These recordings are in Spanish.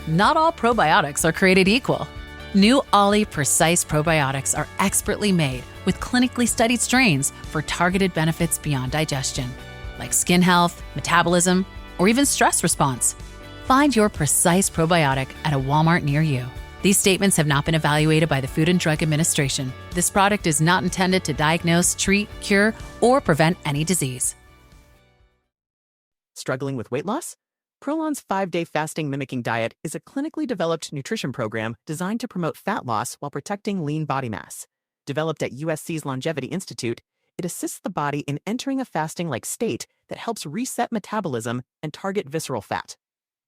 Not all probiotics are created equal. New Ollie Precise Probiotics are expertly made with clinically studied strains for targeted benefits beyond digestion, like skin health, metabolism, or even stress response. Find your Precise Probiotic at a Walmart near you. These statements have not been evaluated by the Food and Drug Administration. This product is not intended to diagnose, treat, cure, or prevent any disease. Struggling with weight loss? Prolon's 5-day fasting mimicking diet is a clinically developed nutrition program designed to promote fat loss while protecting lean body mass. Developed at USC's Longevity Institute, it assists the body in entering a fasting-like state that helps reset metabolism and target visceral fat.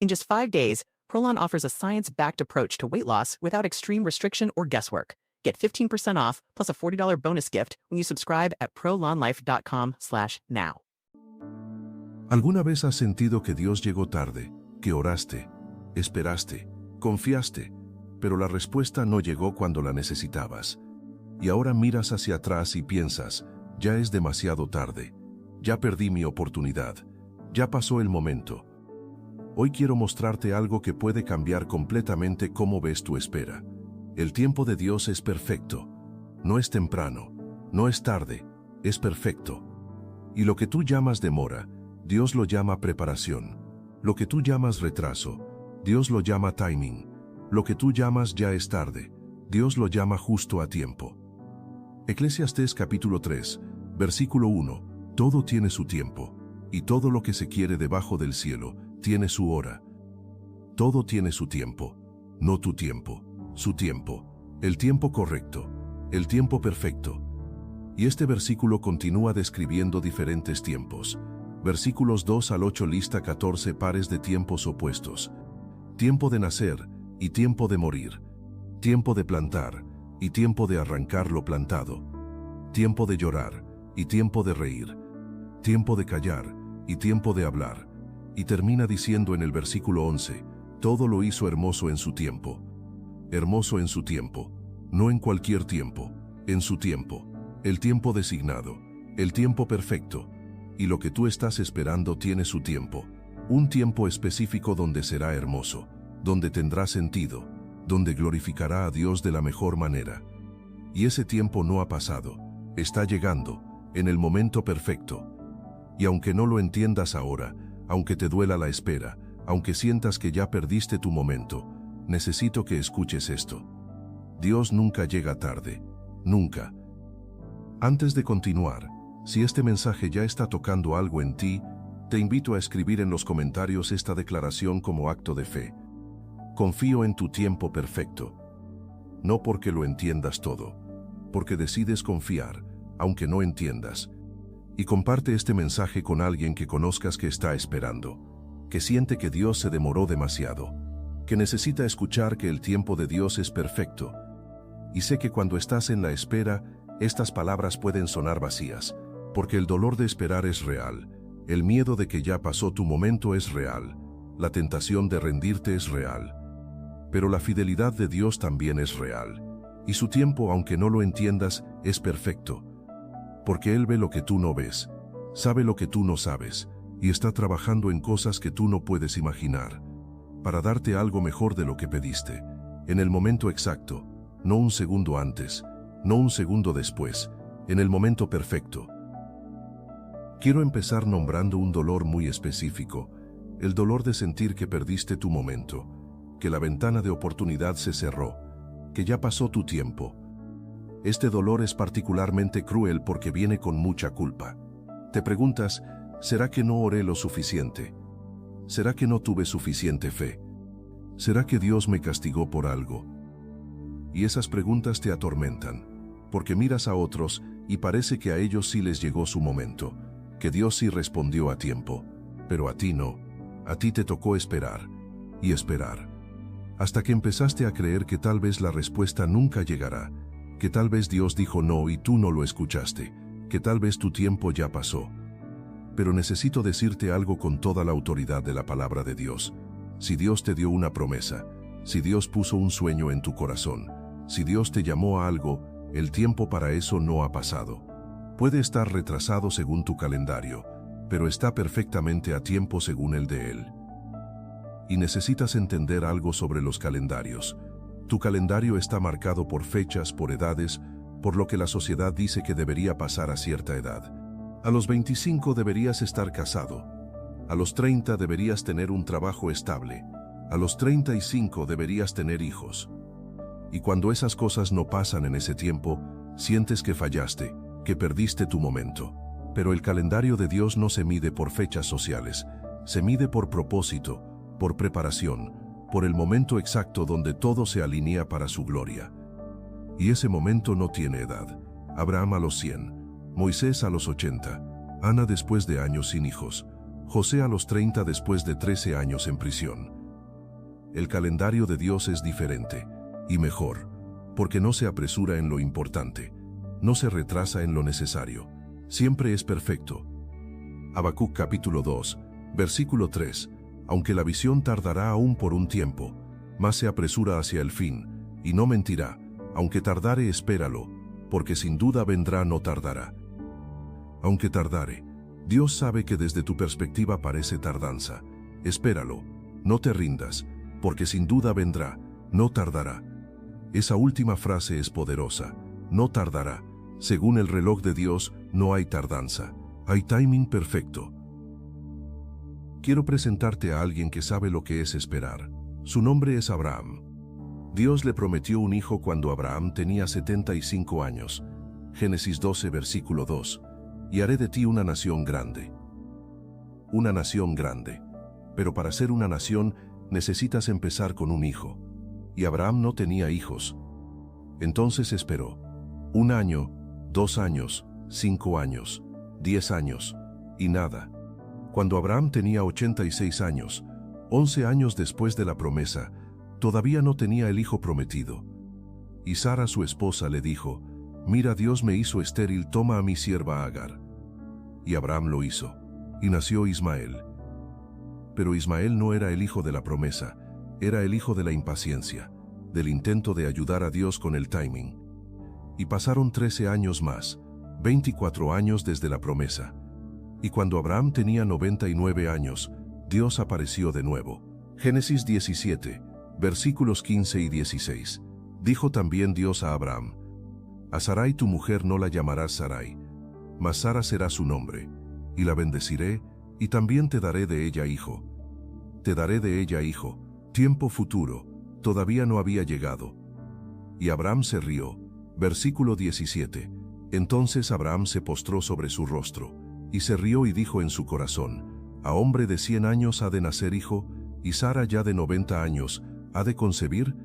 In just 5 days, Prolon offers a science-backed approach to weight loss without extreme restriction or guesswork. Get 15% off plus a $40 bonus gift when you subscribe at prolonlife.com/now. ¿Alguna vez has sentido que Dios llegó tarde, que oraste, esperaste, confiaste, pero la respuesta no llegó cuando la necesitabas? Y ahora miras hacia atrás y piensas, ya es demasiado tarde, ya perdí mi oportunidad, ya pasó el momento. Hoy quiero mostrarte algo que puede cambiar completamente cómo ves tu espera. El tiempo de Dios es perfecto. No es temprano, no es tarde, es perfecto. Y lo que tú llamas demora, Dios lo llama preparación. Lo que tú llamas retraso, Dios lo llama timing. Lo que tú llamas ya es tarde, Dios lo llama justo a tiempo. Eclesiastés capítulo 3, versículo 1. Todo tiene su tiempo, y todo lo que se quiere debajo del cielo tiene su hora. Todo tiene su tiempo, no tu tiempo, su tiempo, el tiempo correcto, el tiempo perfecto. Y este versículo continúa describiendo diferentes tiempos. Versículos 2 al 8 lista 14 pares de tiempos opuestos. Tiempo de nacer y tiempo de morir. Tiempo de plantar y tiempo de arrancar lo plantado. Tiempo de llorar y tiempo de reír. Tiempo de callar y tiempo de hablar. Y termina diciendo en el versículo 11, todo lo hizo hermoso en su tiempo. Hermoso en su tiempo, no en cualquier tiempo, en su tiempo, el tiempo designado, el tiempo perfecto. Y lo que tú estás esperando tiene su tiempo, un tiempo específico donde será hermoso, donde tendrá sentido, donde glorificará a Dios de la mejor manera. Y ese tiempo no ha pasado, está llegando, en el momento perfecto. Y aunque no lo entiendas ahora, aunque te duela la espera, aunque sientas que ya perdiste tu momento, necesito que escuches esto. Dios nunca llega tarde, nunca. Antes de continuar, si este mensaje ya está tocando algo en ti, te invito a escribir en los comentarios esta declaración como acto de fe. Confío en tu tiempo perfecto. No porque lo entiendas todo, porque decides confiar, aunque no entiendas. Y comparte este mensaje con alguien que conozcas que está esperando, que siente que Dios se demoró demasiado, que necesita escuchar que el tiempo de Dios es perfecto. Y sé que cuando estás en la espera, estas palabras pueden sonar vacías, porque el dolor de esperar es real, el miedo de que ya pasó tu momento es real, la tentación de rendirte es real. Pero la fidelidad de Dios también es real, y su tiempo, aunque no lo entiendas, es perfecto. Porque Él ve lo que tú no ves, sabe lo que tú no sabes, y está trabajando en cosas que tú no puedes imaginar, para darte algo mejor de lo que pediste, en el momento exacto, no un segundo antes, no un segundo después, en el momento perfecto. Quiero empezar nombrando un dolor muy específico, el dolor de sentir que perdiste tu momento, que la ventana de oportunidad se cerró, que ya pasó tu tiempo. Este dolor es particularmente cruel porque viene con mucha culpa. Te preguntas, ¿será que no oré lo suficiente? ¿Será que no tuve suficiente fe? ¿Será que Dios me castigó por algo? Y esas preguntas te atormentan, porque miras a otros y parece que a ellos sí les llegó su momento, que Dios sí respondió a tiempo, pero a ti no. A ti te tocó esperar, y esperar. Hasta que empezaste a creer que tal vez la respuesta nunca llegará, que tal vez Dios dijo no y tú no lo escuchaste, que tal vez tu tiempo ya pasó. Pero necesito decirte algo con toda la autoridad de la palabra de Dios. Si Dios te dio una promesa, si Dios puso un sueño en tu corazón, si Dios te llamó a algo, el tiempo para eso no ha pasado. Puede estar retrasado según tu calendario, pero está perfectamente a tiempo según el de Él. Y necesitas entender algo sobre los calendarios. Tu calendario está marcado por fechas, por edades, por lo que la sociedad dice que debería pasar a cierta edad. A los 25 deberías estar casado. A los 30 deberías tener un trabajo estable. A los 35 deberías tener hijos. Y cuando esas cosas no pasan en ese tiempo, sientes que fallaste, que perdiste tu momento. Pero el calendario de Dios no se mide por fechas sociales, se mide por propósito, por preparación, por el momento exacto donde todo se alinea para su gloria. Y ese momento no tiene edad. Abraham a los 100, Moisés a los 80, Ana después de años sin hijos, José a los 30 después de 13 años en prisión. El calendario de Dios es diferente, y mejor, porque no se apresura en lo importante, no se retrasa en lo necesario, siempre es perfecto. Habacuc capítulo 2, versículo 3, aunque la visión tardará aún por un tiempo, mas se apresura hacia el fin, y no mentirá, aunque tardare espéralo, porque sin duda vendrá no tardará. Aunque tardare, Dios sabe que desde tu perspectiva parece tardanza. Espéralo, no te rindas, porque sin duda vendrá, no tardará. Esa última frase es poderosa, no tardará. Según el reloj de Dios, no hay tardanza, hay timing perfecto. Quiero presentarte a alguien que sabe lo que es esperar. Su nombre es Abraham. Dios le prometió un hijo cuando Abraham tenía 75 años. Génesis 12, versículo 2. Y haré de ti una nación grande. Una nación grande. Pero para ser una nación necesitas empezar con un hijo. Y Abraham no tenía hijos. Entonces esperó. 1 año, 2 años, 5 años, 10 años, y nada. Cuando Abraham tenía 86 años, 11 años después de la promesa, todavía no tenía el hijo prometido. Y Sara, su esposa, le dijo: «Mira, Dios me hizo estéril, toma a mi sierva Agar». Y Abraham lo hizo, y nació Ismael. Pero Ismael no era el hijo de la promesa, era el hijo de la impaciencia, del intento de ayudar a Dios con el timing. Y pasaron 13 años más, 24 años desde la promesa. Y cuando Abraham tenía 99 años, Dios apareció de nuevo. Génesis 17, versículos 15 y 16. Dijo también Dios a Abraham: «A Sarai tu mujer no la llamarás Sarai, mas Sara será su nombre, y la bendeciré, y también te daré de ella hijo. Te daré de ella hijo». Tiempo futuro, todavía no había llegado. Y Abraham se rió. Versículo 17. Entonces Abraham se postró sobre su rostro, y se rió y dijo en su corazón: «A hombre de 100 años ha de nacer hijo, y Sara ya de 90 años, ¿ha de concebir?».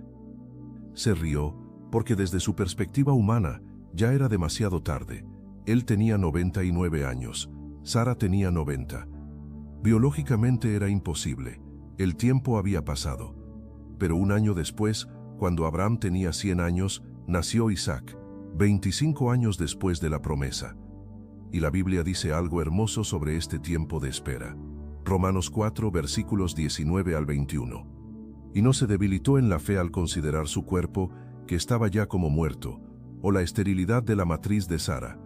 Se rió, porque desde su perspectiva humana, ya era demasiado tarde. Él tenía 99 años, Sara tenía 90. Biológicamente era imposible, el tiempo había pasado. Pero 1 año después, cuando Abraham tenía 100 años, nació Isaac, 25 años después de la promesa. Y la Biblia dice algo hermoso sobre este tiempo de espera. Romanos 4, versículos 19 al 21. Y no se debilitó en la fe al considerar su cuerpo, que estaba ya como muerto, o la esterilidad de la matriz de Sara.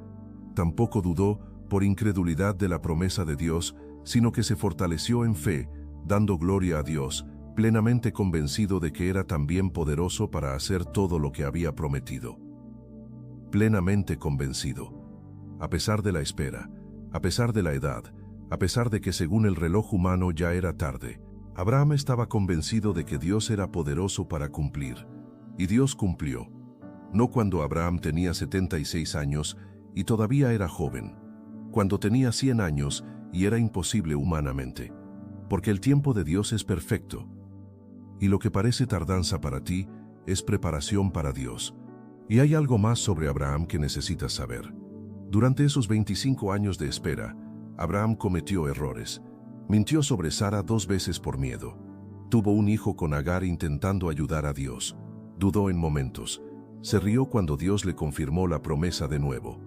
Tampoco dudó, por incredulidad, de la promesa de Dios, sino que se fortaleció en fe, dando gloria a Dios, plenamente convencido de que era también poderoso para hacer todo lo que había prometido. Plenamente convencido. A pesar de la espera, a pesar de la edad, a pesar de que según el reloj humano ya era tarde, Abraham estaba convencido de que Dios era poderoso para cumplir. Y Dios cumplió. No cuando Abraham tenía 76 años y todavía era joven, cuando tenía 100 años y era imposible humanamente, porque el tiempo de Dios es perfecto. Y lo que parece tardanza para ti es preparación para Dios. Y hay algo más sobre Abraham que necesitas saber. Durante esos 25 años de espera, Abraham cometió errores. Mintió sobre Sara 2 veces por miedo. Tuvo un hijo con Agar intentando ayudar a Dios. Dudó en momentos. Se rió cuando Dios le confirmó la promesa de nuevo.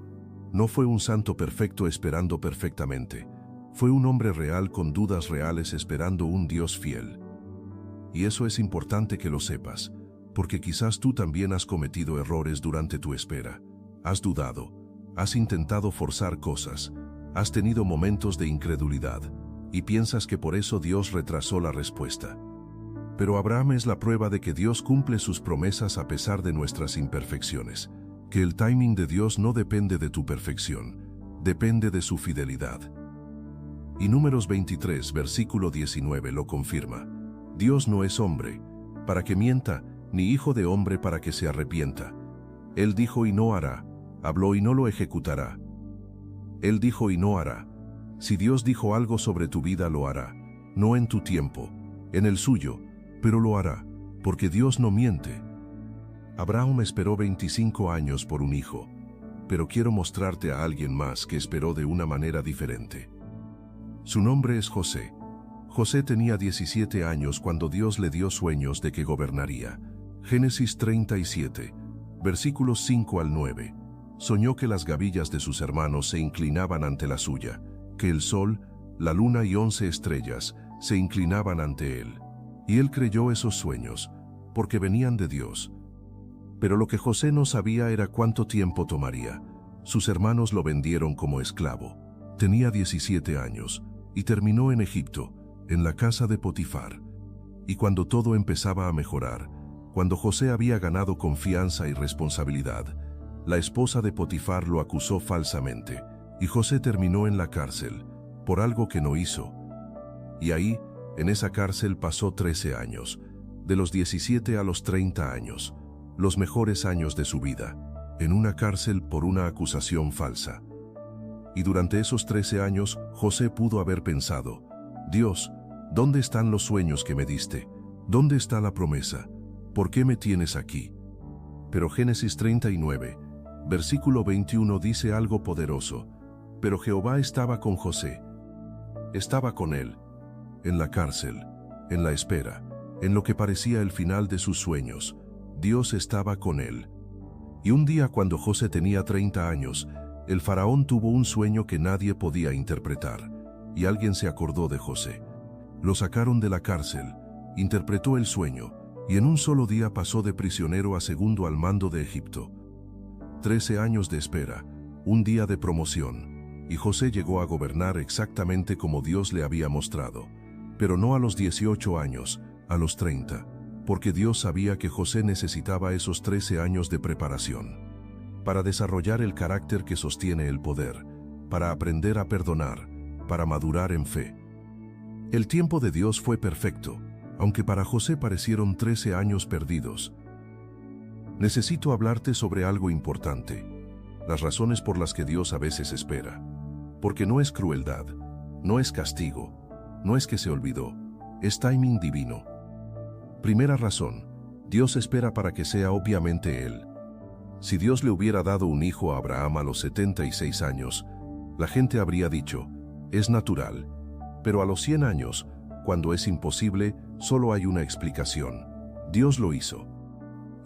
No fue un santo perfecto esperando perfectamente. Fue un hombre real con dudas reales esperando un Dios fiel. Y eso es importante que lo sepas, porque quizás tú también has cometido errores durante tu espera. Has dudado, has intentado forzar cosas, has tenido momentos de incredulidad, y piensas que por eso Dios retrasó la respuesta. Pero Abraham es la prueba de que Dios cumple sus promesas a pesar de nuestras imperfecciones, que el timing de Dios no depende de tu perfección, depende de su fidelidad. Y Números 23, versículo 19 lo confirma. Dios no es hombre, para que mienta, ni hijo de hombre para que se arrepienta. Él dijo y no hará, habló y no lo ejecutará. Él dijo y no hará. Si Dios dijo algo sobre tu vida, lo hará, no en tu tiempo, en el suyo, pero lo hará, porque Dios no miente. Abraham esperó 25 años por un hijo, pero quiero mostrarte a alguien más que esperó de una manera diferente. Su nombre es José. José tenía 17 años cuando Dios le dio sueños de que gobernaría. Génesis 37, versículos 5 al 9. Soñó que las gavillas de sus hermanos se inclinaban ante la suya, que el sol, la luna y 11 estrellas se inclinaban ante él. Y él creyó esos sueños, porque venían de Dios. Pero lo que José no sabía era cuánto tiempo tomaría. Sus hermanos lo vendieron como esclavo. Tenía 17 años, y terminó en Egipto, en la casa de Potifar. Y cuando todo empezaba a mejorar, cuando José había ganado confianza y responsabilidad, la esposa de Potifar lo acusó falsamente, y José terminó en la cárcel, por algo que no hizo. Y ahí, en esa cárcel pasó 13 años, de los 17 a los 30 años, los mejores años de su vida, en una cárcel por una acusación falsa. Y durante esos 13 años, José pudo haber pensado, Dios, ¿dónde están los sueños que me diste? ¿Dónde está la promesa? ¿Por qué me tienes aquí? Pero Génesis 39, versículo 21 dice algo poderoso. Pero Jehová estaba con José. Estaba con él, en la cárcel, en la espera, en lo que parecía el final de sus sueños. Dios estaba con él. Y un día cuando José tenía 30 años, el faraón tuvo un sueño que nadie podía interpretar, y alguien se acordó de José. Lo sacaron de la cárcel, interpretó el sueño, y en un solo día pasó de prisionero a segundo al mando de Egipto. 13 años de espera, un día de promoción, y José llegó a gobernar exactamente como Dios le había mostrado, pero no a los 18 años, a los 30, porque Dios sabía que José necesitaba esos 13 años de preparación para desarrollar el carácter que sostiene el poder, para aprender a perdonar, para madurar en fe. El tiempo de Dios fue perfecto, aunque para José parecieron 13 años perdidos. Necesito hablarte sobre algo importante, las razones por las que Dios a veces espera. Porque no es crueldad, no es castigo, no es que se olvidó, es timing divino. Primera razón, Dios espera para que sea obviamente Él. Si Dios le hubiera dado un hijo a Abraham a los 76 años, la gente habría dicho, es natural. Pero a los 100 años, cuando es imposible, solo hay una explicación. Dios lo hizo.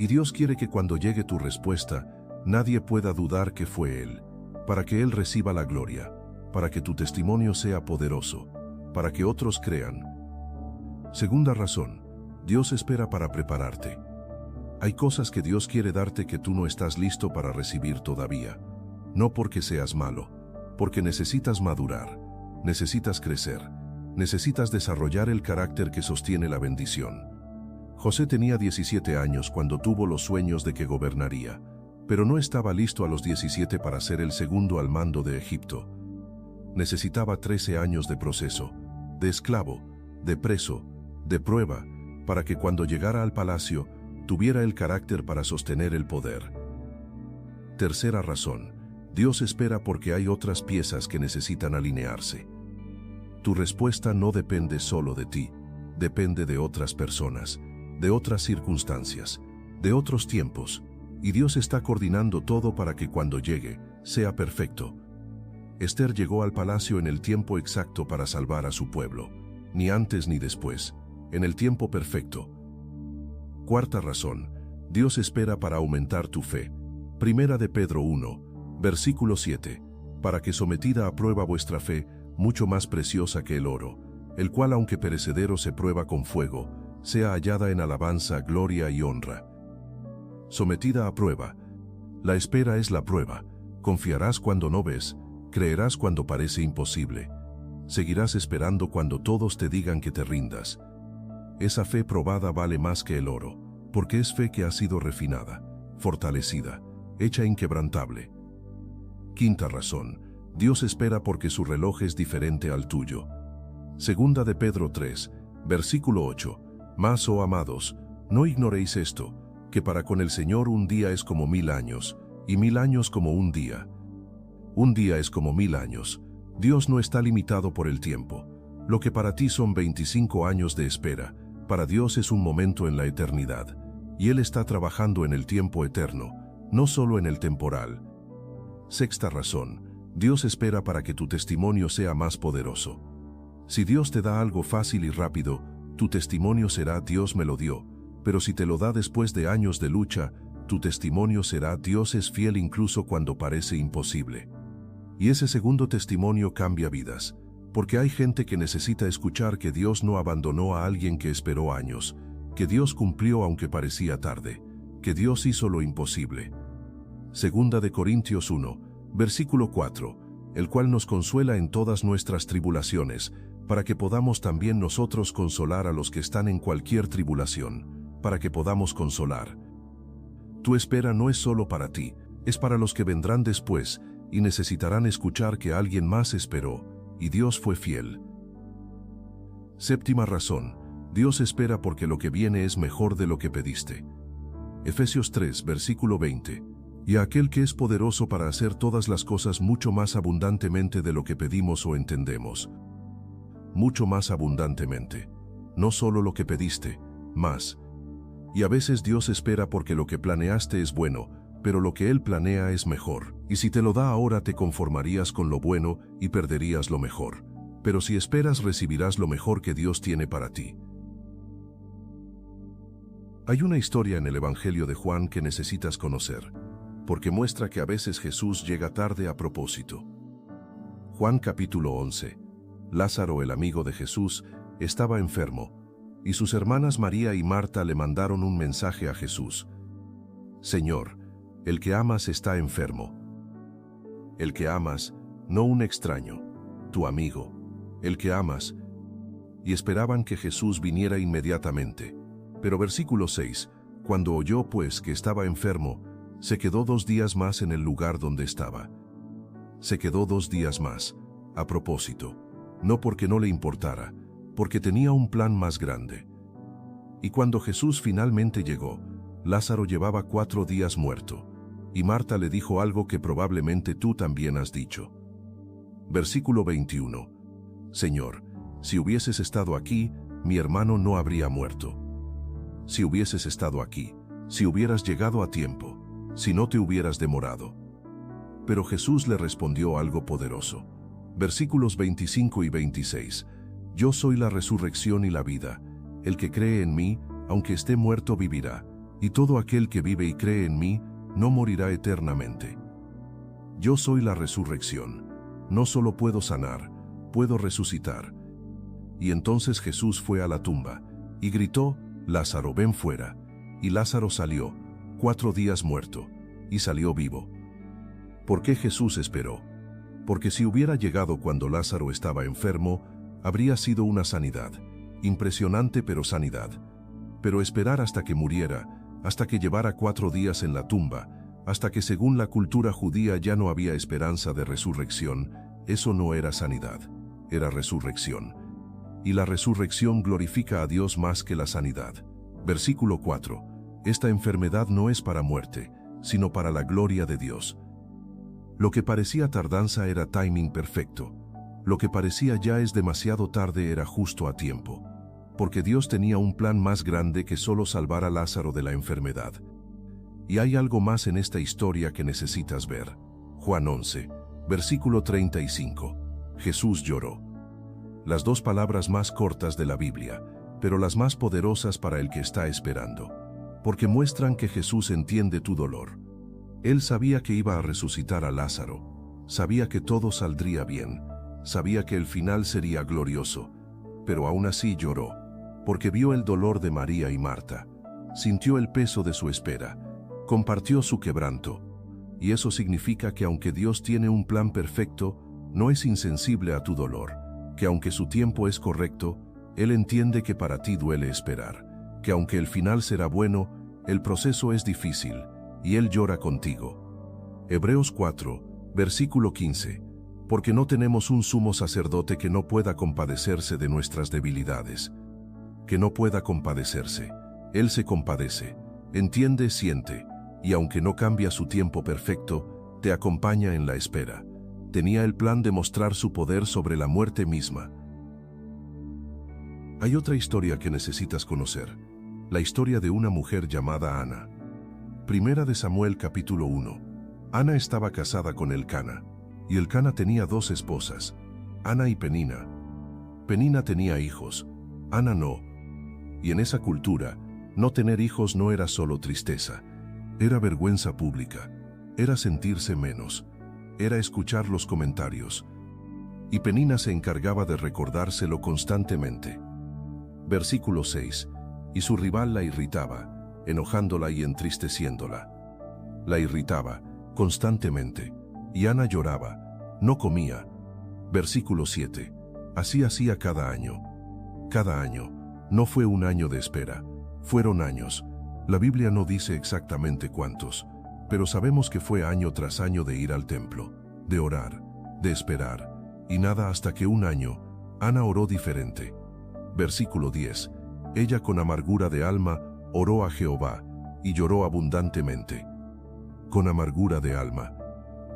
Y Dios quiere que cuando llegue tu respuesta, nadie pueda dudar que fue Él, para que Él reciba la gloria, para que tu testimonio sea poderoso, para que otros crean. Segunda razón, Dios espera para prepararte. Hay cosas que Dios quiere darte que tú no estás listo para recibir todavía. No porque seas malo, porque necesitas madurar, necesitas crecer, necesitas desarrollar el carácter que sostiene la bendición. José tenía 17 años cuando tuvo los sueños de que gobernaría, pero no estaba listo a los 17 para ser el segundo al mando de Egipto. Necesitaba 13 años de proceso, de esclavo, de preso, de prueba, para que cuando llegara al palacio, tuviera el carácter para sostener el poder. Tercera razón, Dios espera porque hay otras piezas que necesitan alinearse. Tu respuesta no depende solo de ti, depende de otras personas, de otras circunstancias, de otros tiempos, y Dios está coordinando todo para que cuando llegue, sea perfecto. Esther llegó al palacio en el tiempo exacto para salvar a su pueblo, ni antes ni después, en el tiempo perfecto. Cuarta razón, Dios espera para aumentar tu fe. Primera de Pedro 1, versículo 7, para que sometida a prueba vuestra fe, mucho más preciosa que el oro, el cual aunque perecedero se prueba con fuego, sea hallada en alabanza, gloria y honra. Sometida a prueba. La espera es la prueba. Confiarás cuando no ves, creerás cuando parece imposible. Seguirás esperando cuando todos te digan que te rindas. esa fe probada vale más que el oro, porque es fe que ha sido refinada, fortalecida, hecha inquebrantable. Quinta razón, Dios espera porque su reloj es diferente al tuyo. Segunda de Pedro 3, versículo 8. Mas, oh amados, no ignoréis esto, que para con el Señor un día es como 1000 años, y 1000 años como un día. Un día es como 1000 años. Dios no está limitado por el tiempo. Lo que para ti son 25 años de espera, para Dios es un momento en la eternidad, y Él está trabajando en el tiempo eterno, no solo en el temporal. Sexta razón, Dios espera para que tu testimonio sea más poderoso. Si Dios te da algo fácil y rápido, tu testimonio será Dios me lo dio, pero si te lo da después de años de lucha, tu testimonio será Dios es fiel incluso cuando parece imposible. Y ese segundo testimonio cambia vidas, porque hay gente que necesita escuchar que Dios no abandonó a alguien que esperó años, que Dios cumplió aunque parecía tarde, que Dios hizo lo imposible. Segunda de Corintios 1, versículo 4, el cual nos consuela en todas nuestras tribulaciones, para que podamos también nosotros consolar a los que están en cualquier tribulación, para que podamos consolar. Tu espera no es solo para ti, es para los que vendrán después, y necesitarán escuchar que alguien más esperó, y Dios fue fiel. Séptima razón, Dios espera porque lo que viene es mejor de lo que pediste. Efesios 3, versículo 20. Y a aquel que es poderoso para hacer todas las cosas mucho más abundantemente de lo que pedimos o entendemos. Mucho más abundantemente. No solo lo que pediste, más. Y a veces Dios espera porque lo que planeaste es bueno, pero lo que Él planea es mejor. Y si te lo da ahora te conformarías con lo bueno y perderías lo mejor. Pero si esperas recibirás lo mejor que Dios tiene para ti. Hay una historia en el Evangelio de Juan que necesitas conocer, porque muestra que a veces Jesús llega tarde a propósito. Juan capítulo 11. Lázaro, el amigo de Jesús, estaba enfermo, y sus hermanas María y Marta le mandaron un mensaje a Jesús. Señor, el que amas está enfermo. El que amas, no un extraño, tu amigo, el que amas. Y esperaban que Jesús viniera inmediatamente. Pero versículo 6, cuando oyó pues que estaba enfermo, se quedó 2 días más en el lugar donde estaba. Se quedó 2 días más, a propósito, no porque no le importara, porque tenía un plan más grande. Y cuando Jesús finalmente llegó, Lázaro llevaba 4 días muerto, y Marta le dijo algo que probablemente tú también has dicho. Versículo 21. Señor, si hubieses estado aquí, mi hermano no habría muerto. Si hubieses estado aquí, si hubieras llegado a tiempo, si no te hubieras demorado. Pero Jesús le respondió algo poderoso. Versículos 25 y 26. Yo soy la resurrección y la vida. El que cree en mí, aunque esté muerto, vivirá. Y todo aquel que vive y cree en mí, no morirá eternamente. Yo soy la resurrección. No solo puedo sanar, puedo resucitar. Y entonces Jesús fue a la tumba, y gritó, Lázaro, ven fuera. Y Lázaro salió, 4 días muerto, y salió vivo. ¿Por qué Jesús esperó? Porque si hubiera llegado cuando Lázaro estaba enfermo, habría sido una sanidad, impresionante pero sanidad. Pero esperar hasta que muriera, hasta que llevara 4 días en la tumba, hasta que según la cultura judía ya no había esperanza de resurrección, eso no era sanidad, era resurrección. Y la resurrección glorifica a Dios más que la sanidad. Versículo 4. Esta enfermedad no es para muerte, sino para la gloria de Dios. Lo que parecía tardanza era timing perfecto. Lo que parecía ya es demasiado tarde era justo a tiempo. Porque Dios tenía un plan más grande que solo salvar a Lázaro de la enfermedad. Y hay algo más en esta historia que necesitas ver. Juan 11, versículo 35. Jesús lloró. Las 2 palabras más cortas de la Biblia, pero las más poderosas para el que está esperando. Porque muestran que Jesús entiende tu dolor. Él sabía que iba a resucitar a Lázaro. Sabía que todo saldría bien. Sabía que el final sería glorioso. Pero aún así lloró, porque vio el dolor de María y Marta. Sintió el peso de su espera. Compartió su quebranto. Y eso significa que aunque Dios tiene un plan perfecto, no es insensible a tu dolor. Que aunque su tiempo es correcto, Él entiende que para ti duele esperar, que aunque el final será bueno, el proceso es difícil, y Él llora contigo. Hebreos 4, versículo 15. Porque no tenemos un sumo sacerdote que no pueda compadecerse de nuestras debilidades. Que no pueda compadecerse. Él se compadece, entiende, siente, y aunque no cambia su tiempo perfecto, te acompaña en la espera. Tenía el plan de mostrar su poder sobre la muerte misma. Hay otra historia que necesitas conocer, la historia de una mujer llamada Ana. Primera de Samuel capítulo 1. Ana estaba casada con Elcana, y Elcana tenía 2 esposas, Ana y Penina. Penina tenía hijos, Ana no. Y en esa cultura, no tener hijos no era solo tristeza, era vergüenza pública, era sentirse menos, era escuchar los comentarios. Y Penina se encargaba de recordárselo constantemente. Versículo 6. Y su rival la irritaba, enojándola y entristeciéndola. La irritaba constantemente, y Ana lloraba, no comía. Versículo 7. Así hacía cada año. Cada año. No fue un año de espera, fueron años. La Biblia no dice exactamente cuántos, pero sabemos que fue año tras año de ir al templo, de orar, de esperar, y nada hasta que un año, Ana oró diferente. Versículo 10. Ella con amargura de alma oró a Jehová, y lloró abundantemente. Con amargura de alma.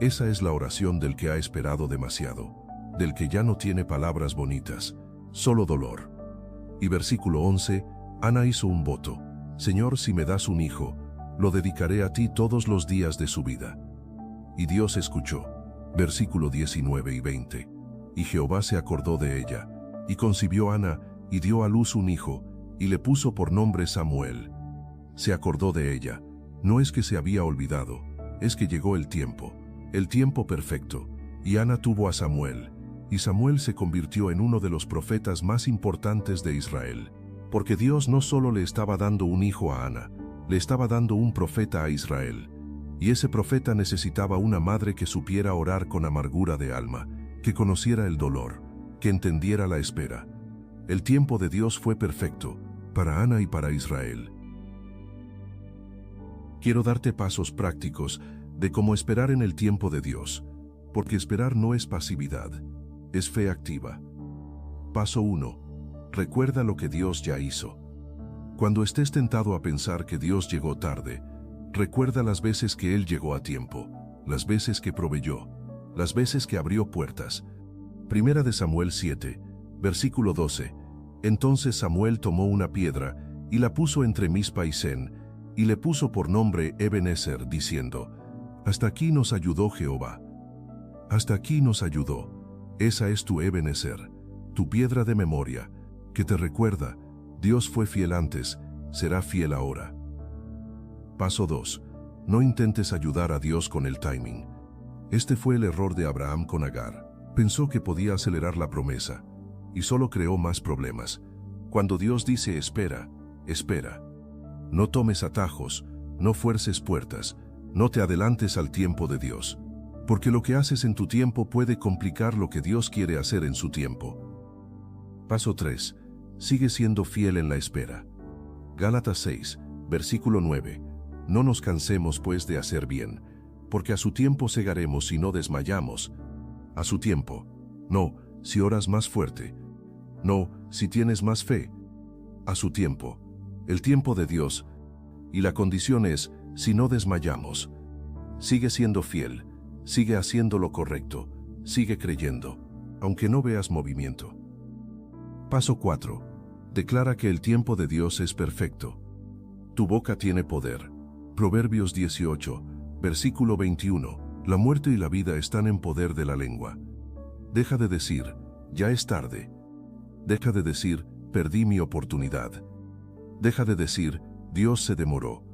Esa es la oración del que ha esperado demasiado, del que ya no tiene palabras bonitas, solo dolor. Y versículo 11, Ana hizo un voto. Señor, si me das un hijo, lo dedicaré a ti todos los días de su vida. Y Dios escuchó. Versículo 19 y 20. Y Jehová se acordó de ella, y concibió Ana, y dio a luz un hijo, y le puso por nombre Samuel. Se acordó de ella. No es que se había olvidado, es que llegó el tiempo perfecto, y Ana tuvo a Samuel, y Samuel se convirtió en uno de los profetas más importantes de Israel, porque Dios no solo le estaba dando un hijo a Ana, le estaba dando un profeta a Israel, y ese profeta necesitaba una madre que supiera orar con amargura de alma, que conociera el dolor, que entendiera la espera. El tiempo de Dios fue perfecto, para Ana y para Israel. Quiero darte pasos prácticos de cómo esperar en el tiempo de Dios, porque esperar no es pasividad, es fe activa. Paso 1. Recuerda lo que Dios ya hizo. Cuando estés tentado a pensar que Dios llegó tarde, recuerda las veces que Él llegó a tiempo, las veces que proveyó, las veces que abrió puertas. Primera de Samuel 7, versículo 12. Entonces Samuel tomó una piedra y la puso entre Mizpa y Sen, y le puso por nombre Ebenezer, diciendo: Hasta aquí nos ayudó Jehová. Hasta aquí nos ayudó. Esa es tu Ebenezer, tu piedra de memoria, que te recuerda, Dios fue fiel antes, será fiel ahora. Paso 2. No intentes ayudar a Dios con el timing. Este fue el error de Abraham con Agar. Pensó que podía acelerar la promesa, y solo creó más problemas. Cuando Dios dice espera, espera. No tomes atajos, no fuerces puertas, no te adelantes al tiempo de Dios, porque lo que haces en tu tiempo puede complicar lo que Dios quiere hacer en su tiempo. Paso 3. Sigue siendo fiel en la espera. Gálatas 6, versículo 9. No nos cansemos pues de hacer bien, porque a su tiempo segaremos si no desmayamos. A su tiempo. No, si oras más fuerte. No, si tienes más fe. A su tiempo. El tiempo de Dios. Y la condición es, si no desmayamos. Sigue siendo fiel, sigue haciendo lo correcto, sigue creyendo, aunque no veas movimiento. Paso 4. Declara que el tiempo de Dios es perfecto. Tu boca tiene poder. Proverbios 18, versículo 21. La muerte y la vida están en poder de la lengua. Deja de decir, ya es tarde. Deja de decir, perdí mi oportunidad. Deja de decir, Dios se demoró.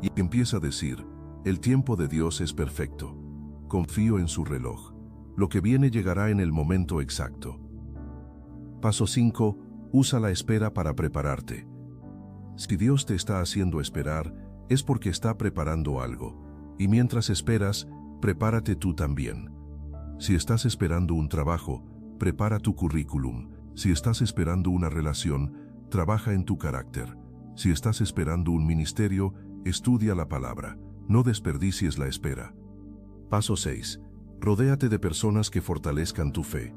Y empieza a decir, el tiempo de Dios es perfecto. Confío en su reloj. Lo que viene llegará en el momento exacto. Paso 5. Usa la espera para prepararte. Si Dios te está haciendo esperar, es porque está preparando algo. Y mientras esperas, prepárate tú también. Si estás esperando un trabajo, prepara tu currículum. Si estás esperando una relación, trabaja en tu carácter. Si estás esperando un ministerio, estudia la palabra. No desperdicies la espera. Paso 6. Rodéate de personas que fortalezcan tu fe.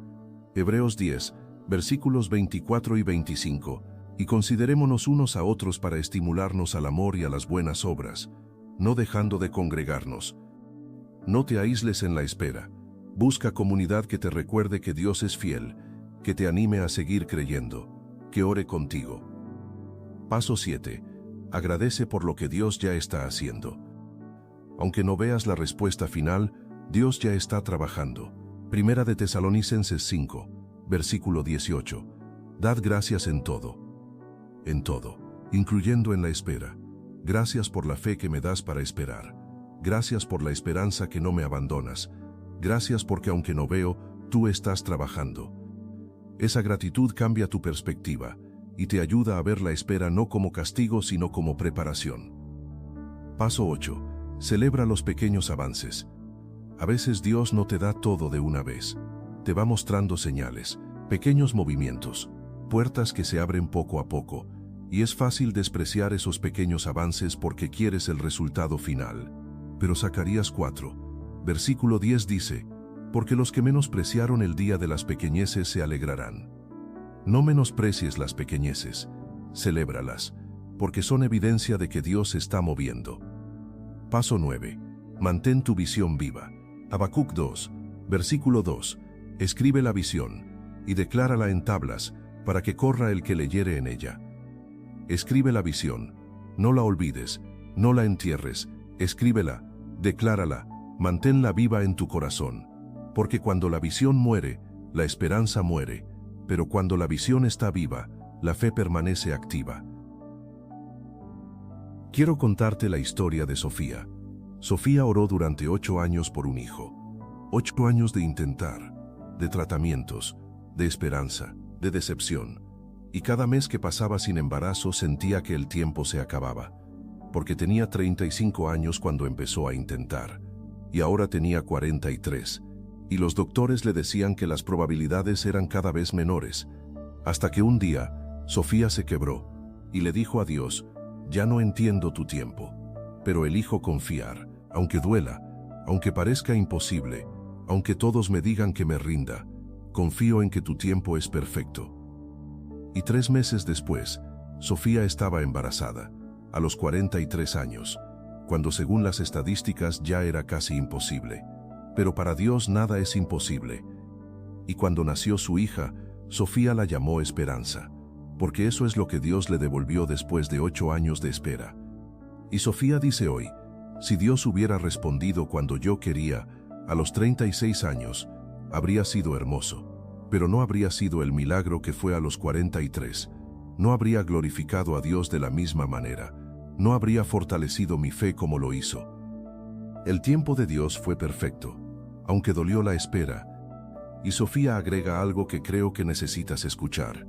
Hebreos 10, versículos 24 y 25. Y considerémonos unos a otros para estimularnos al amor y a las buenas obras, no dejando de congregarnos. No te aísles en la espera. Busca comunidad que te recuerde que Dios es fiel, que te anime a seguir creyendo, que ore contigo. Paso 7. Agradece por lo que Dios ya está haciendo. Aunque no veas la respuesta final, Dios ya está trabajando. Primera de Tesalonicenses 5, versículo 18. Dad gracias en todo, incluyendo en la espera. Gracias por la fe que me das para esperar. Gracias por la esperanza que no me abandonas. Gracias porque aunque no veo, tú estás trabajando. Esa gratitud cambia tu perspectiva y te ayuda a ver la espera no como castigo sino como preparación. Paso 8. Celebra los pequeños avances. A veces Dios no te da todo de una vez. Te va mostrando señales, pequeños movimientos, puertas que se abren poco a poco, y es fácil despreciar esos pequeños avances porque quieres el resultado final. Pero Zacarías 4, versículo 10 dice, porque los que menospreciaron el día de las pequeñeces se alegrarán. No menosprecies las pequeñeces, celébralas, porque son evidencia de que Dios se está moviendo. Paso 9. Mantén tu visión viva. Habacuc 2, versículo 2. Escribe la visión y declárala en tablas para que corra el que leyere en ella. Escribe la visión, no la olvides, no la entierres, escríbela, declárala, manténla viva en tu corazón, porque cuando la visión muere, la esperanza muere, pero cuando la visión está viva, la fe permanece activa. Quiero contarte la historia de Sofía. Sofía oró durante 8 años por un hijo. 8 años de intentar, de tratamientos, de esperanza, de decepción. Y cada mes que pasaba sin embarazo sentía que el tiempo se acababa, porque tenía 35 años cuando empezó a intentar, y ahora tenía 43, y los doctores le decían que las probabilidades eran cada vez menores, hasta que un día, Sofía se quebró, y le dijo a Dios, ya no entiendo tu tiempo, pero elijo confiar, aunque duela, aunque parezca imposible, aunque todos me digan que me rinda, confío en que tu tiempo es perfecto. Y 3 meses después, Sofía estaba embarazada, a los 43 años, cuando según las estadísticas ya era casi imposible. Pero para Dios nada es imposible. Y cuando nació su hija, Sofía la llamó Esperanza, porque eso es lo que Dios le devolvió después de 8 años de espera. Y Sofía dice hoy, si Dios hubiera respondido cuando yo quería, a los 36 años, habría sido hermoso. Pero no habría sido el milagro que fue a los 43, no habría glorificado a Dios de la misma manera, no habría fortalecido mi fe como lo hizo. El tiempo de Dios fue perfecto, aunque dolió la espera. Y Sofía agrega algo que creo que necesitas escuchar.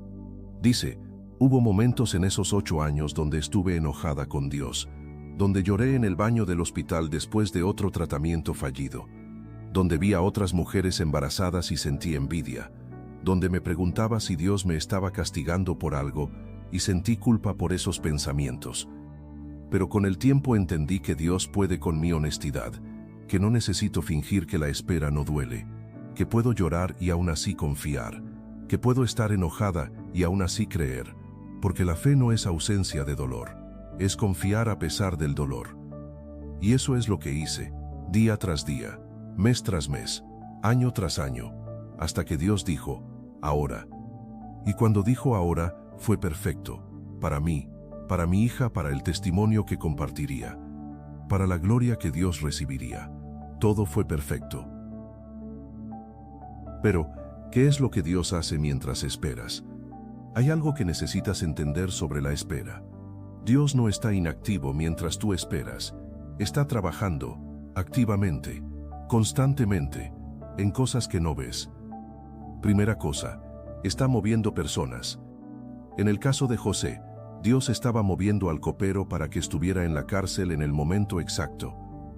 Dice, hubo momentos en esos 8 años donde estuve enojada con Dios, donde lloré en el baño del hospital después de otro tratamiento fallido, donde vi a otras mujeres embarazadas y sentí envidia, donde me preguntaba si Dios me estaba castigando por algo y sentí culpa por esos pensamientos. Pero con el tiempo entendí que Dios puede con mi honestidad, que no necesito fingir que la espera no duele, que puedo llorar y aún así confiar, que puedo estar enojada y aún así creer, porque la fe no es ausencia de dolor, es confiar a pesar del dolor. Y eso es lo que hice, día tras día, mes tras mes, año tras año, hasta que Dios dijo, ahora. Y cuando dijo ahora, fue perfecto, para mí, para mi hija, para el testimonio que compartiría, para la gloria que Dios recibiría. Todo fue perfecto. Pero, ¿qué es lo que Dios hace mientras esperas? Hay algo que necesitas entender sobre la espera. Dios no está inactivo mientras tú esperas. Está trabajando, activamente, constantemente, en cosas que no ves. Primera cosa, está moviendo personas. En el caso de José, Dios estaba moviendo al copero para que estuviera en la cárcel en el momento exacto,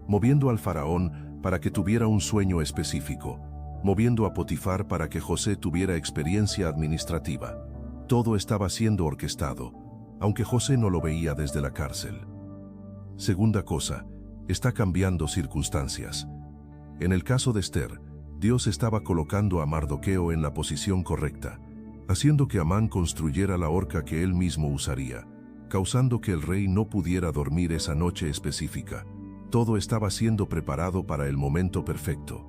moviendo al faraón para que tuviera un sueño específico, moviendo a Potifar para que José tuviera experiencia administrativa. Todo estaba siendo orquestado, aunque José no lo veía desde la cárcel. Segunda cosa, está cambiando circunstancias. En el caso de Esther, Dios estaba colocando a Mardoqueo en la posición correcta, haciendo que Amán construyera la horca que él mismo usaría, causando que el rey no pudiera dormir esa noche específica. Todo estaba siendo preparado para el momento perfecto.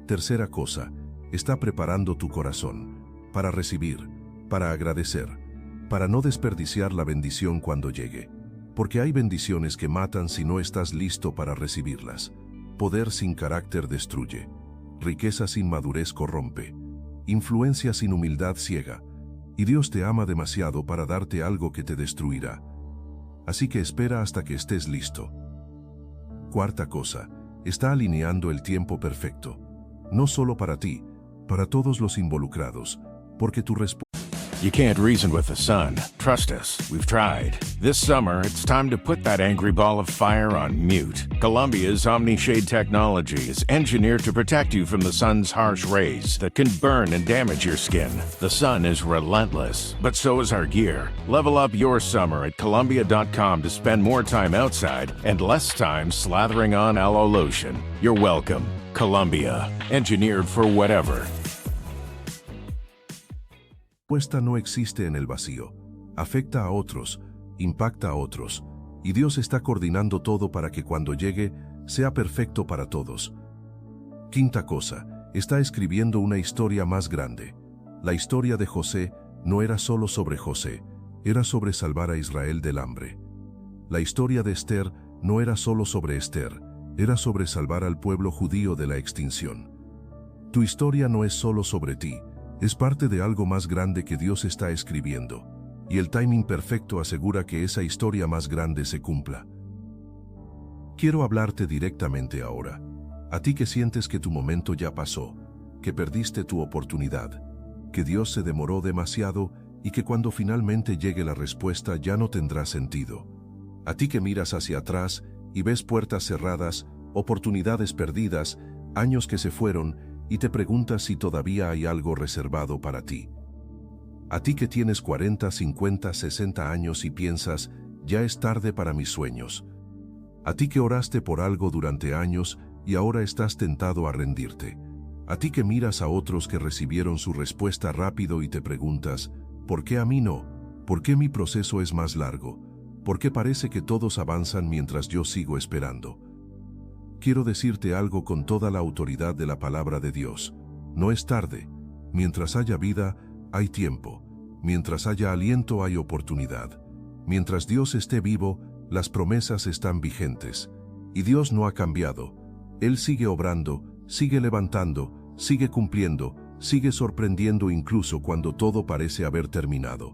Tercera cosa, está preparando tu corazón para recibir, para agradecer, para no desperdiciar la bendición cuando llegue. Porque hay bendiciones que matan si no estás listo para recibirlas. Poder sin carácter destruye. Riqueza sin madurez corrompe. Influencia sin humildad ciega. Y Dios te ama demasiado para darte algo que te destruirá. Así que espera hasta que estés listo. Cuarta cosa, está alineando el tiempo perfecto. No solo para ti, para todos los involucrados, porque tu respuesta... You can't reason with the sun. Trust us, we've tried. This summer, it's time to put that angry ball of fire on mute. Columbia's OmniShade technology is engineered to protect you from the sun's harsh rays that can burn and damage your skin. The sun is relentless, but so is our gear. Level up your summer at Columbia.com to spend more time outside and less time slathering on aloe lotion. You're welcome. Columbia, engineered for whatever. La respuesta no existe en el vacío. Afecta a otros, impacta a otros, y Dios está coordinando todo para que cuando llegue, sea perfecto para todos. Quinta cosa, está escribiendo una historia más grande. La historia de José no era solo sobre José, era sobre salvar a Israel del hambre. La historia de Esther no era solo sobre Esther, era sobre salvar al pueblo judío de la extinción. Tu historia no es solo sobre ti, es parte de algo más grande que Dios está escribiendo, y el timing perfecto asegura que esa historia más grande se cumpla. Quiero hablarte directamente ahora, a ti que sientes que tu momento ya pasó, que perdiste tu oportunidad, que Dios se demoró demasiado y que cuando finalmente llegue la respuesta ya no tendrá sentido. A ti que miras hacia atrás y ves puertas cerradas, oportunidades perdidas, años que se fueron, y te preguntas si todavía hay algo reservado para ti. A ti que tienes 40, 50, 60 años y piensas, ya es tarde para mis sueños. A ti que oraste por algo durante años y ahora estás tentado a rendirte. A ti que miras a otros que recibieron su respuesta rápido y te preguntas, ¿por qué a mí no? ¿Por qué mi proceso es más largo? ¿Por qué parece que todos avanzan mientras yo sigo esperando? Quiero decirte algo con toda la autoridad de la palabra de Dios. No es tarde. Mientras haya vida, hay tiempo. Mientras haya aliento, hay oportunidad. Mientras Dios esté vivo, las promesas están vigentes. Y Dios no ha cambiado. Él sigue obrando, sigue levantando, sigue cumpliendo, sigue sorprendiendo incluso cuando todo parece haber terminado.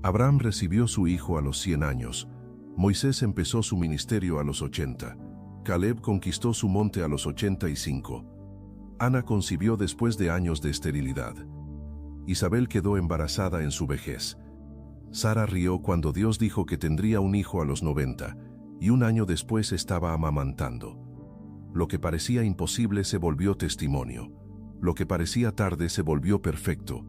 Abraham recibió su hijo a los 100 años. Moisés empezó su ministerio a los 80. Caleb conquistó su monte a los 85. Ana concibió después de años de esterilidad. Isabel quedó embarazada en su vejez. Sara rió cuando Dios dijo que tendría un hijo a los 90, y un año después estaba amamantando. Lo que parecía imposible se volvió testimonio. Lo que parecía tarde se volvió perfecto.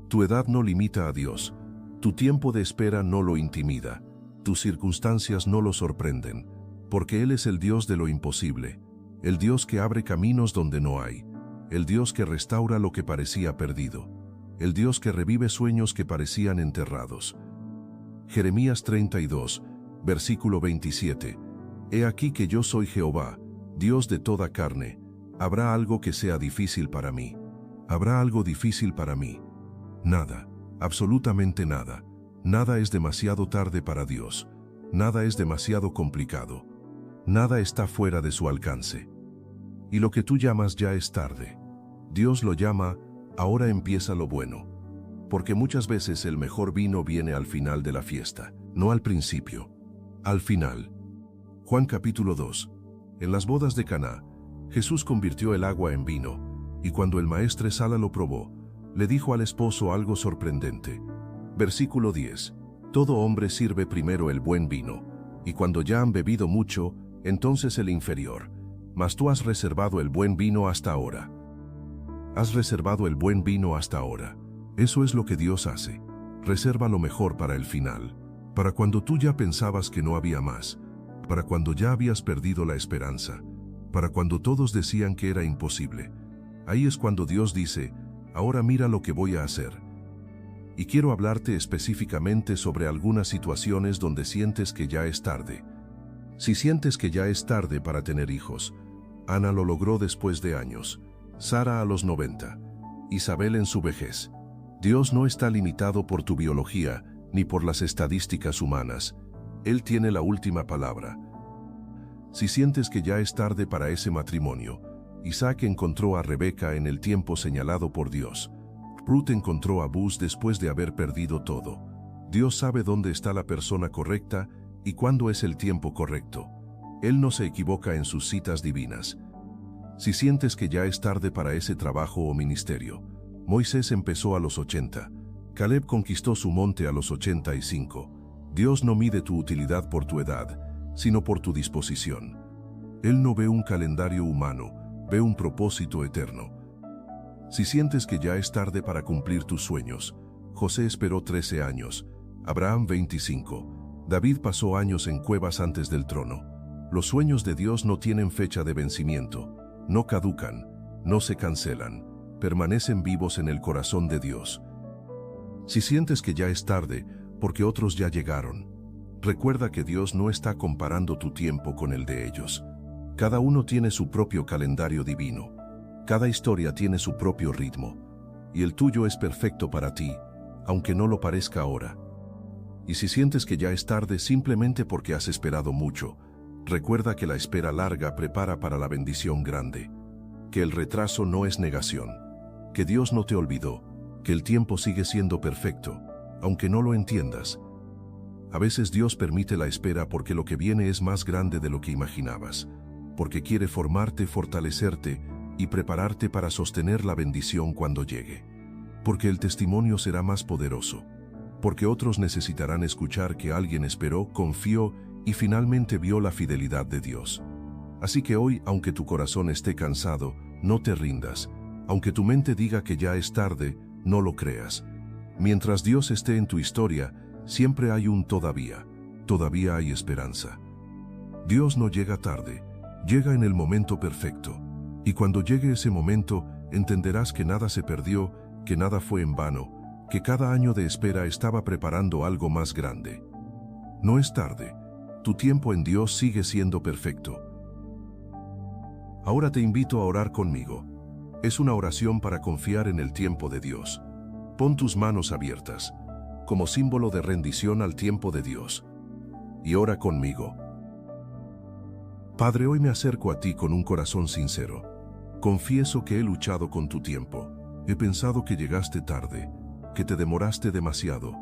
Tu edad no limita a Dios. Tu tiempo de espera no lo intimida. Tus circunstancias no lo sorprenden. Porque Él es el Dios de lo imposible, el Dios que abre caminos donde no hay, el Dios que restaura lo que parecía perdido, el Dios que revive sueños que parecían enterrados. Jeremías 32, versículo 27. He aquí que yo soy Jehová, Dios de toda carne. ¿Habrá algo que sea difícil para mí? ¿Habrá algo difícil para mí? Nada, absolutamente nada. Nada es demasiado tarde para Dios. Nada es demasiado complicado. Nada está fuera de su alcance. Y lo que tú llamas ya es tarde. Dios lo llama, ahora empieza lo bueno. Porque muchas veces el mejor vino viene al final de la fiesta, no al principio. Al final. Juan capítulo 2. En las bodas de Caná, Jesús convirtió el agua en vino, y cuando el maestresala lo probó, le dijo al esposo algo sorprendente. Versículo 10. Todo hombre sirve primero el buen vino, y cuando ya han bebido mucho, entonces el inferior. mas tú has reservado el buen vino hasta ahora. Has reservado el buen vino hasta ahora. Eso es lo que Dios hace. Reserva lo mejor para el final, para cuando tú ya pensabas que no había más, para cuando ya habías perdido la esperanza, para cuando todos decían que era imposible. Ahí es cuando Dios dice, ahora mira lo que voy a hacer. Y quiero hablarte específicamente sobre algunas situaciones donde sientes que ya es tarde. Si sientes que ya es tarde para tener hijos, Ana lo logró después de años, Sara a los 90, Isabel en su vejez. Dios no está limitado por tu biología ni por las estadísticas humanas. Él tiene la última palabra. Si sientes que ya es tarde para ese matrimonio, Isaac encontró a Rebeca en el tiempo señalado por Dios. Ruth encontró a Buz después de haber perdido todo. Dios sabe dónde está la persona correcta y cuándo es el tiempo correcto. Él no se equivoca en sus citas divinas. Si sientes que ya es tarde para ese trabajo o ministerio, Moisés empezó a los 80. Caleb conquistó su monte a los 85. Dios no mide tu utilidad por tu edad, sino por tu disposición. Él no ve un calendario humano, ve un propósito eterno. Si sientes que ya es tarde para cumplir tus sueños, José esperó 13 años, Abraham 25, David pasó años en cuevas antes del trono. Los sueños de Dios no tienen fecha de vencimiento, no caducan, no se cancelan, permanecen vivos en el corazón de Dios. Si sientes que ya es tarde, porque otros ya llegaron, recuerda que Dios no está comparando tu tiempo con el de ellos. Cada uno tiene su propio calendario divino. Cada historia tiene su propio ritmo, y el tuyo es perfecto para ti, aunque no lo parezca ahora. Y si sientes que ya es tarde simplemente porque has esperado mucho, recuerda que la espera larga prepara para la bendición grande, que el retraso no es negación, que Dios no te olvidó, que el tiempo sigue siendo perfecto, aunque no lo entiendas. A veces Dios permite la espera porque lo que viene es más grande de lo que imaginabas, porque quiere formarte, fortalecerte y prepararte para sostener la bendición cuando llegue. Porque el testimonio será más poderoso. Porque otros necesitarán escuchar que alguien esperó, confió y finalmente vio la fidelidad de Dios. Así que hoy, aunque tu corazón esté cansado, no te rindas. Aunque tu mente diga que ya es tarde, no lo creas. Mientras Dios esté en tu historia, siempre hay un todavía. Todavía hay esperanza. Dios no llega tarde, llega en el momento perfecto. Y cuando llegue ese momento, entenderás que nada se perdió, que nada fue en vano, que cada año de espera estaba preparando algo más grande. No es tarde. Tu tiempo en Dios sigue siendo perfecto. Ahora te invito a orar conmigo. Es una oración para confiar en el tiempo de Dios. Pon tus manos abiertas, como símbolo de rendición al tiempo de Dios. Y ora conmigo. Padre, hoy me acerco a ti con un corazón sincero. Confieso que he luchado con tu tiempo. He pensado que llegaste tarde, que te demoraste demasiado,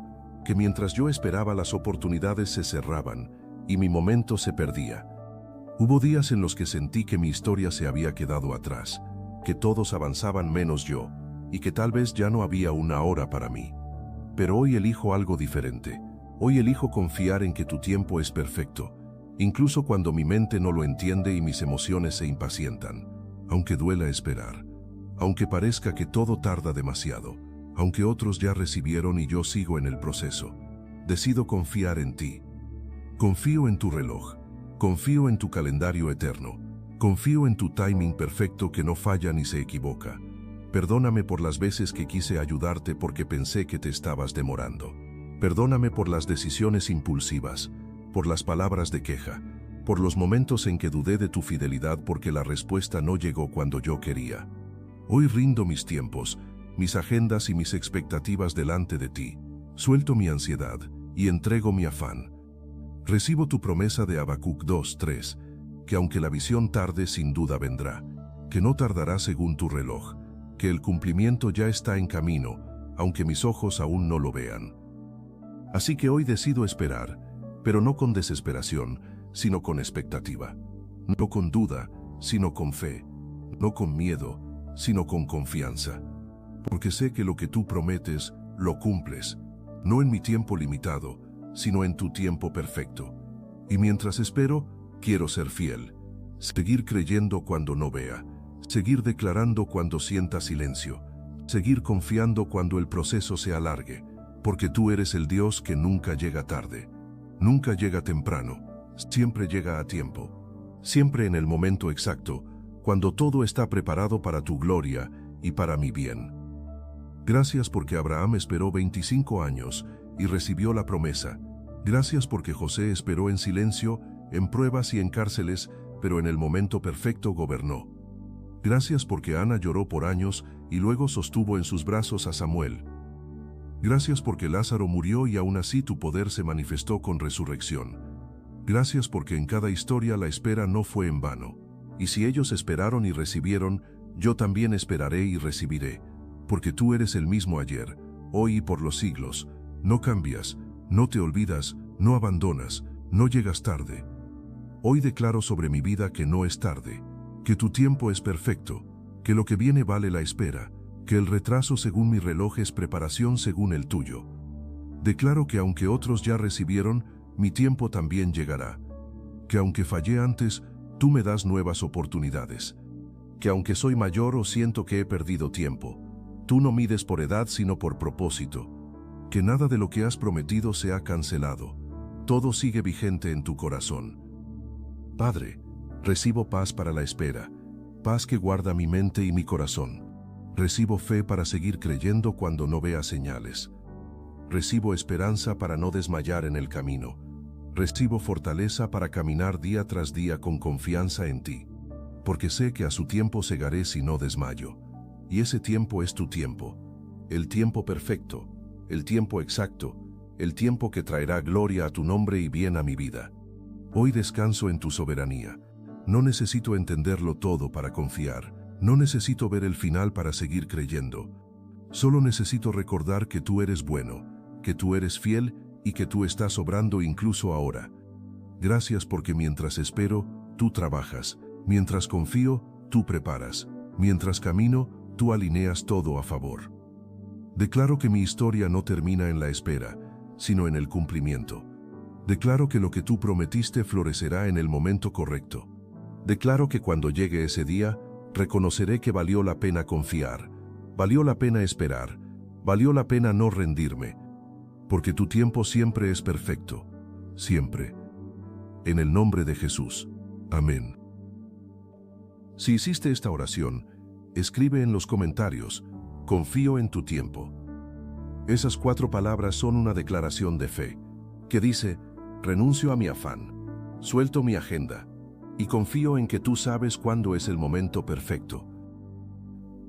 que mientras yo esperaba las oportunidades se cerraban y mi momento se perdía. Hubo días en los que sentí que mi historia se había quedado atrás, que todos avanzaban menos yo, y que tal vez ya no había una hora para mí. Pero hoy elijo algo diferente. Hoy elijo confiar en que tu tiempo es perfecto, incluso cuando mi mente no lo entiende y mis emociones se impacientan. Aunque duela esperar, aunque parezca que todo tarda demasiado, aunque otros ya recibieron y yo sigo en el proceso, decido confiar en ti. Confío en tu reloj, confío en tu calendario eterno, confío en tu timing perfecto que no falla ni se equivoca. Perdóname por las veces que quise ayudarte porque pensé que te estabas demorando. Perdóname por las decisiones impulsivas, por las palabras de queja, por los momentos en que dudé de tu fidelidad porque la respuesta no llegó cuando yo quería. Hoy rindo mis tiempos, mis agendas y mis expectativas delante de ti. Suelto mi ansiedad y entrego mi afán. Recibo tu promesa de Habacuc 2:3, que aunque la visión tarde sin duda vendrá, que no tardará según tu reloj, que el cumplimiento ya está en camino, aunque mis ojos aún no lo vean. Así que hoy decido esperar, pero no con desesperación, sino con expectativa. No con duda, sino con fe. No con miedo, sino con confianza. Porque sé que lo que tú prometes, lo cumples. No en mi tiempo limitado, sino en tu tiempo perfecto. Y mientras espero, quiero ser fiel. seguir creyendo cuando no vea, seguir declarando cuando sienta silencio, seguir confiando cuando el proceso se alargue, porque tú eres el Dios que nunca llega tarde, nunca llega temprano, siempre llega a tiempo, siempre en el momento exacto, cuando todo está preparado para tu gloria y para mi bien. Gracias porque Abraham esperó 25 años y recibió la promesa. Gracias porque José esperó en silencio, en pruebas y en cárceles, pero en el momento perfecto gobernó. Gracias porque Ana lloró por años y luego sostuvo en sus brazos a Samuel. Gracias porque Lázaro murió y aún así tu poder se manifestó con resurrección. Gracias porque en cada historia la espera no fue en vano. Y si ellos esperaron y recibieron, yo también esperaré y recibiré. Porque tú eres el mismo ayer, hoy y por los siglos. No cambias, no te olvidas, no abandonas, no llegas tarde. Hoy declaro sobre mi vida que no es tarde, que tu tiempo es perfecto, que lo que viene vale la espera, que el retraso según mi reloj es preparación según el tuyo. Declaro que aunque otros ya recibieron, mi tiempo también llegará. Que aunque fallé antes, tú me das nuevas oportunidades. Que aunque soy mayor o siento que he perdido tiempo, tú no mides por edad sino por propósito. Que nada de lo que has prometido se ha cancelado. Todo sigue vigente en tu corazón. Padre, recibo paz para la espera, paz que guarda mi mente y mi corazón. Recibo fe para seguir creyendo cuando no vea señales. Recibo esperanza para no desmayar en el camino. Recibo fortaleza para caminar día tras día con confianza en ti. Porque sé que a su tiempo segaré si no desmayo. Y ese tiempo es tu tiempo. El tiempo perfecto, el tiempo exacto, el tiempo que traerá gloria a tu nombre y bien a mi vida. Hoy descanso en tu soberanía. No necesito entenderlo todo para confiar. No necesito ver el final para seguir creyendo. Solo necesito recordar que tú eres bueno, que tú eres fiel y que tú estás obrando incluso ahora. Gracias porque mientras espero, tú trabajas. Mientras confío, tú preparas. Mientras camino, tú alineas todo a favor. Declaro que mi historia no termina en la espera, sino en el cumplimiento. Declaro que lo que tú prometiste florecerá en el momento correcto. Declaro que cuando llegue ese día, reconoceré que valió la pena confiar, valió la pena esperar, valió la pena no rendirme, porque tu tiempo siempre es perfecto, siempre. En el nombre de Jesús. Amén. Si hiciste esta oración, escribe en los comentarios, confío en tu tiempo. Esas 4 palabras son una declaración de fe, que dice, renuncio a mi afán, suelto mi agenda, y confío en que tú sabes cuándo es el momento perfecto.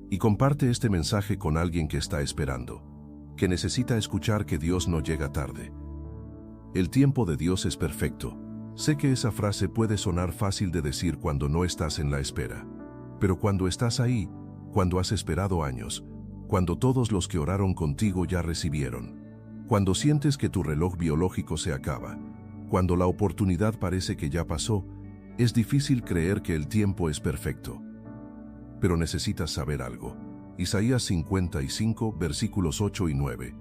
Y comparte este mensaje con alguien que está esperando, que necesita escuchar que Dios no llega tarde. El tiempo de Dios es perfecto. Sé que esa frase puede sonar fácil de decir cuando no estás en la espera, pero cuando estás ahí, cuando has esperado años, cuando todos los que oraron contigo ya recibieron, cuando sientes que tu reloj biológico se acaba, cuando la oportunidad parece que ya pasó, es difícil creer que el tiempo es perfecto. Pero necesitas saber algo. Isaías 55, versículos 8 y 9.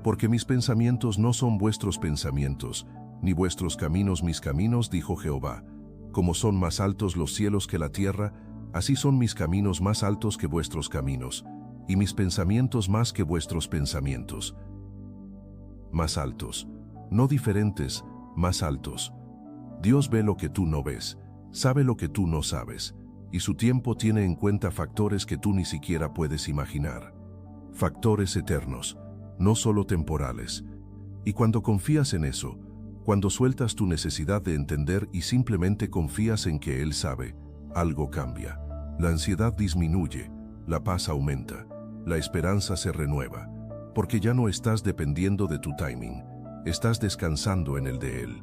Porque mis pensamientos no son vuestros pensamientos, ni vuestros caminos mis caminos, dijo Jehová. Como son más altos los cielos que la tierra, así son mis caminos más altos que vuestros caminos, y mis pensamientos más que vuestros pensamientos. Más altos, no diferentes, más altos. Dios ve lo que tú no ves, sabe lo que tú no sabes, y su tiempo tiene en cuenta factores que tú ni siquiera puedes imaginar. Factores eternos, no solo temporales. Y cuando confías en eso, cuando sueltas tu necesidad de entender y simplemente confías en que Él sabe, algo cambia. La ansiedad disminuye, la paz aumenta, la esperanza se renueva, porque ya no estás dependiendo de tu timing, estás descansando en el de Él.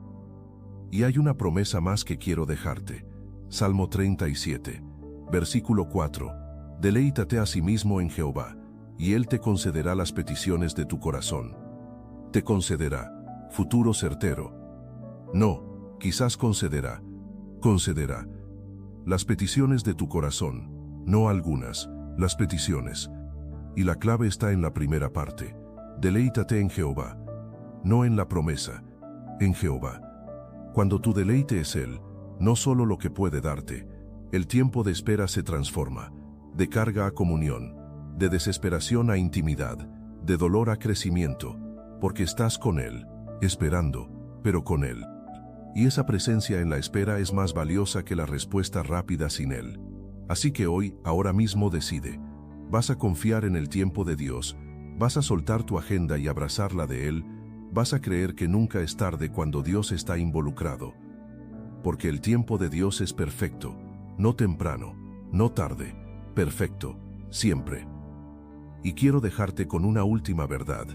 Y hay una promesa más que quiero dejarte. Salmo 37, versículo 4. Deleítate a sí mismo en Jehová, y Él te concederá las peticiones de tu corazón. Te concederá, futuro certero. No, quizás concederá. Concederá. Las peticiones de tu corazón, no algunas, las peticiones. Y la clave está en la primera parte. Deleítate en Jehová. No en la promesa, en Jehová. Cuando tu deleite es Él, no solo lo que puede darte. El tiempo de espera se transforma, de carga a comunión, de desesperación a intimidad, de dolor a crecimiento, porque estás con Él, esperando, pero con Él. Y esa presencia en la espera es más valiosa que la respuesta rápida sin Él. Así que hoy, ahora mismo decide. ¿Vas a confiar en el tiempo de Dios? ¿Vas a soltar tu agenda y abrazar la de Él? ¿Vas a creer que nunca es tarde cuando Dios está involucrado? Porque el tiempo de Dios es perfecto, no temprano, no tarde, perfecto, siempre. Y quiero dejarte con una última verdad.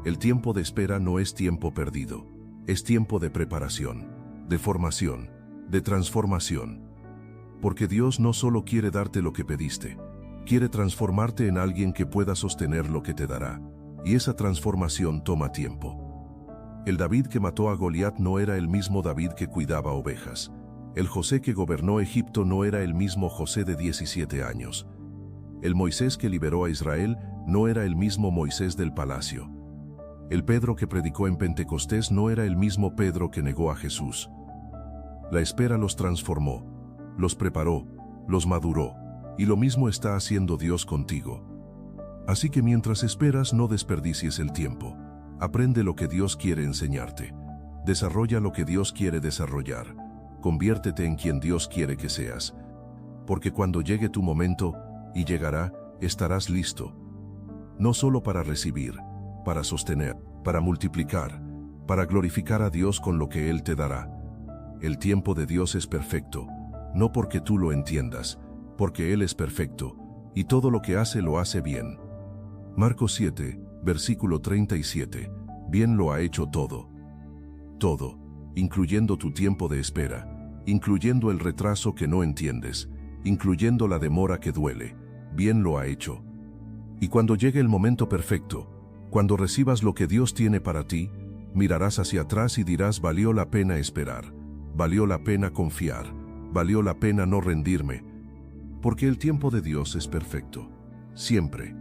El tiempo de espera no es tiempo perdido, es tiempo de preparación, de formación, de transformación. Porque Dios no solo quiere darte lo que pediste, quiere transformarte en alguien que pueda sostener lo que te dará. Y esa transformación toma tiempo. El David que mató a Goliat no era el mismo David que cuidaba ovejas. El José que gobernó Egipto no era el mismo José de 17 años. El Moisés que liberó a Israel no era el mismo Moisés del palacio. El Pedro que predicó en Pentecostés no era el mismo Pedro que negó a Jesús. La espera los transformó, los preparó, los maduró, y lo mismo está haciendo Dios contigo. Así que mientras esperas, no desperdicies el tiempo. Aprende lo que Dios quiere enseñarte. Desarrolla lo que Dios quiere desarrollar. Conviértete en quien Dios quiere que seas. Porque cuando llegue tu momento, y llegará, estarás listo. No solo para recibir, para sostener, para multiplicar, para glorificar a Dios con lo que Él te dará. El tiempo de Dios es perfecto, no porque tú lo entiendas, porque Él es perfecto, y todo lo que hace lo hace bien. Marcos 7, versículo 37, bien lo ha hecho todo. Todo, incluyendo tu tiempo de espera, incluyendo el retraso que no entiendes, incluyendo la demora que duele, bien lo ha hecho. Y cuando llegue el momento perfecto, cuando recibas lo que Dios tiene para ti, mirarás hacia atrás y dirás: valió la pena esperar, valió la pena confiar, valió la pena no rendirme, porque el tiempo de Dios es perfecto, siempre.